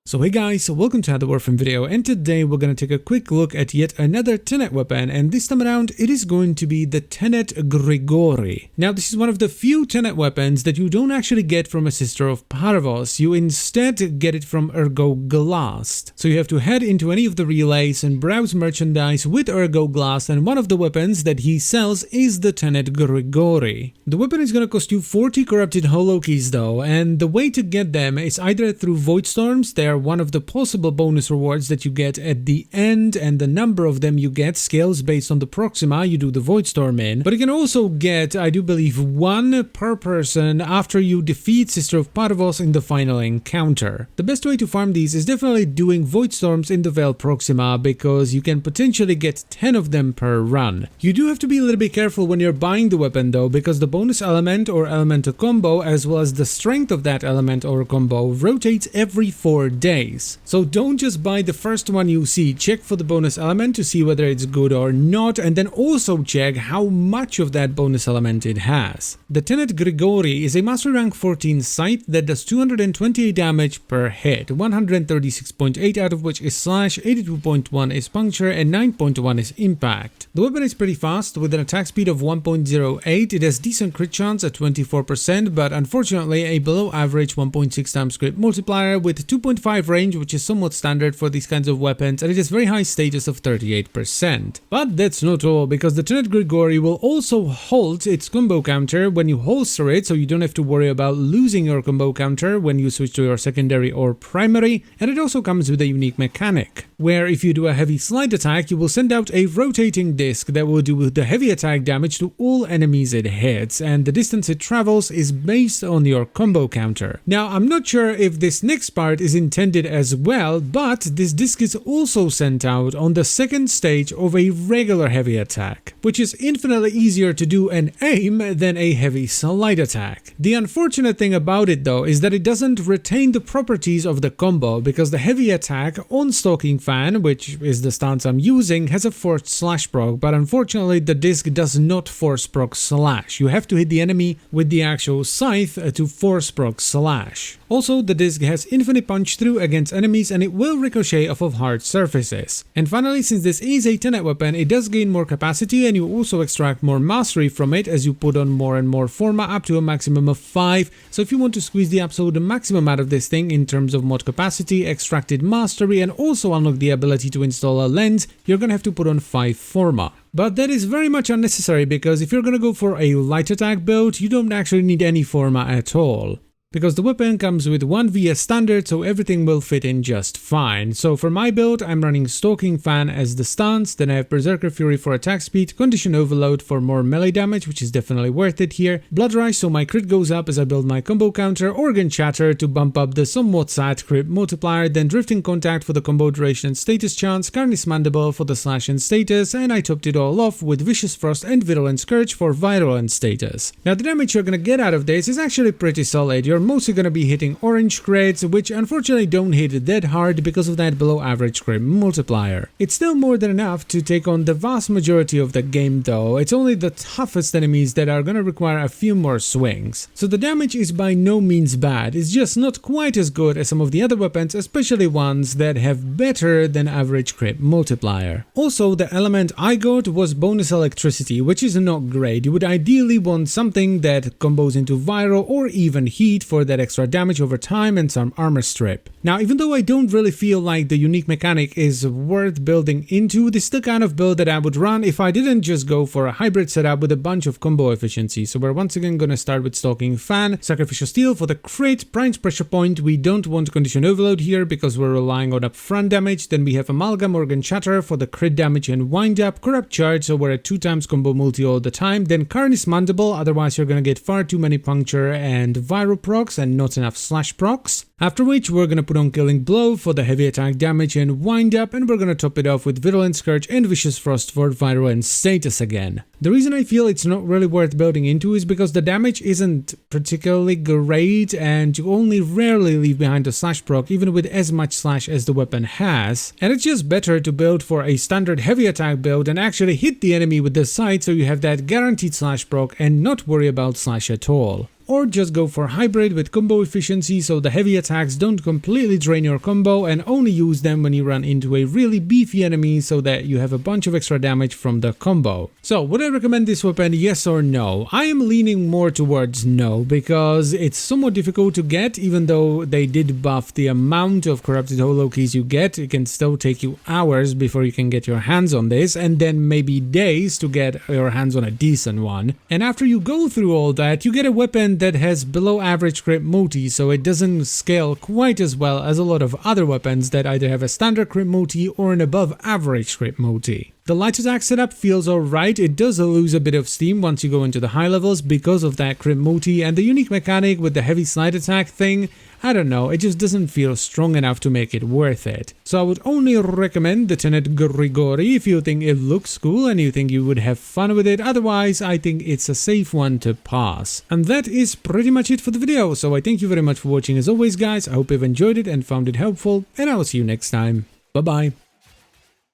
So hey guys, welcome to another Warframe video, and today we're going to take a quick look at yet another Tenet weapon, and this time around it is going to be the Tenet Grigori. Now this is one of the few Tenet weapons that you don't actually get from a sister of Parvos, you instead get it from Ergo Glast. So you have to head into any of the relays and browse merchandise with Ergo Glast, and one of the weapons that he sells is the Tenet Grigori. The weapon is going to cost you 40 corrupted holo keys though, and the way to get them is either through Void Storms. They are one of the possible bonus rewards that you get at the end, and the number of them you get scales based on the Proxima you do the Void Storm in. But you can also get, I do believe, one per person after you defeat Sister of Parvos in the final encounter. The best way to farm these is definitely doing Void Storms in the Veil Proxima, because you can potentially get 10 of them per run. You do have to be a little bit careful when you're buying the weapon though, because the bonus element or elemental combo, as well as the strength of that element or combo, rotates every 4 days. So don't just buy the first one you see, check for the bonus element to see whether it's good or not, and then also check how much of that bonus element it has. The Tenet Grigori is a mastery rank 14 scythe that does 228 damage per hit, 136.8 out of which is slash, 82.1 is puncture, and 9.1 is impact. The weapon is pretty fast with an attack speed of 1.08, it has decent crit chance at 24%, but unfortunately a below average 1.6 times crit multiplier with 2.5 range, which is somewhat standard for these kinds of weapons, and it has very high status of 38%. But that's not all, because the Tenet Grigori will also halt its combo counter when you holster it, so you don't have to worry about losing your combo counter when you switch to your secondary or primary, and it also comes with a unique mechanic, where if you do a heavy slide attack, you will send out a rotating disc that will do the heavy attack damage to all enemies it hits, and the distance it travels is based on your combo counter. Now, I'm not sure if this next part is intended as well, but this disc is also sent out on the second stage of a regular heavy attack, which is infinitely easier to do and aim than a heavy slide attack. The unfortunate thing about it though is that it doesn't retain the properties of the combo, because the heavy attack on Stalking Fan, which is the stance I'm using, has a forced slash proc, but unfortunately the disc does not force proc slash. You have to hit the enemy with the actual scythe to force proc slash. Also, the disc has infinite punch through against enemies, and it will ricochet off of hard surfaces. And finally, since this is a Tenet weapon, it does gain more capacity, and you also extract more mastery from it as you put on more and more Forma, up to a maximum of 5. So if you want to squeeze the absolute maximum out of this thing in terms of mod capacity, extracted mastery, and also unlock the ability to install a lens, you're gonna have to put on 5 Forma. But that is very much unnecessary, because if you're gonna go for a light attack build, you don't actually need any Forma at all, because the weapon comes with 1 VS standard, so everything will fit in just fine. So for my build, I'm running Stalking Fan as the stance, then I have Berserker Fury for attack speed, Condition Overload for more melee damage, which is definitely worth it here, Blood Rush so my crit goes up as I build my combo counter, Organ Chatter to bump up the somewhat sad crit multiplier, then Drifting Contact for the combo duration and status chance, Carnis Mandible for the slash and status, and I topped it all off with Vicious Frost and Virulent Scourge for viral and status. Now the damage you're gonna get out of this is actually pretty solid. You're mostly going to be hitting orange crits, which unfortunately don't hit that hard because of that below average crit multiplier. It's still more than enough to take on the vast majority of the game though. It's only the toughest enemies that are going to require a few more swings. So the damage is by no means bad, it's just not quite as good as some of the other weapons, especially ones that have better than average crit multiplier. Also, the element I got was bonus electricity, which is not great. You would ideally want something that combos into viral or even heat for that extra damage over time and some armor strip. Now, even though I don't really feel like the unique mechanic is worth building into, this is the kind of build that I would run if I didn't just go for a hybrid setup with a bunch of combo efficiency. So we're once again gonna start with Stalking Fan, Sacrificial Steel for the crit, Prime's Pressure Point. We don't want Condition Overload here because we're relying on upfront damage. Then we have Amalgam, Organ Chatter for the crit damage and wind up, Corrupt Charge, so we're at 2 times combo multi all the time. Then Carnis Mandible, otherwise you're gonna get far too many puncture and viral procs and not enough slash procs. After which we're gonna put on Killing Blow for the heavy attack damage and wind up, and we're gonna top it off with Virulent Scourge and Vicious Frost for viral and status again. The reason I feel it's not really worth building into is because the damage isn't particularly great, and you only rarely leave behind a slash proc even with as much slash as the weapon has, and it's just better to build for a standard heavy attack build and actually hit the enemy with the sight, so you have that guaranteed slash proc and not worry about slash at all. or just go for hybrid with combo efficiency so the heavy attacks don't completely drain your combo, and only use them when you run into a really beefy enemy so that you have a bunch of extra damage from the combo. So would I recommend this weapon, yes or no? I am leaning more towards no, because it's somewhat difficult to get. Even though they did buff the amount of corrupted holo keys you get, it can still take you hours before you can get your hands on this, and then maybe days to get your hands on a decent one. And after you go through all that, you get a weapon that has below average crit multi, so it doesn't scale quite as well as a lot of other weapons that either have a standard crit multi or an above average crit multi. The light attack setup feels alright. It does lose a bit of steam once you go into the high levels because of that crit multi, and the unique mechanic with the heavy slide attack thing, I don't know, it just doesn't feel strong enough to make it worth it. So I would only recommend the Tenet Grigori if you think it looks cool and you think you would have fun with it. Otherwise, I think it's a safe one to pass. And that is pretty much it for the video, so I thank you very much for watching as always, guys. I hope you've enjoyed it and found it helpful, and I will see you next time. Bye bye.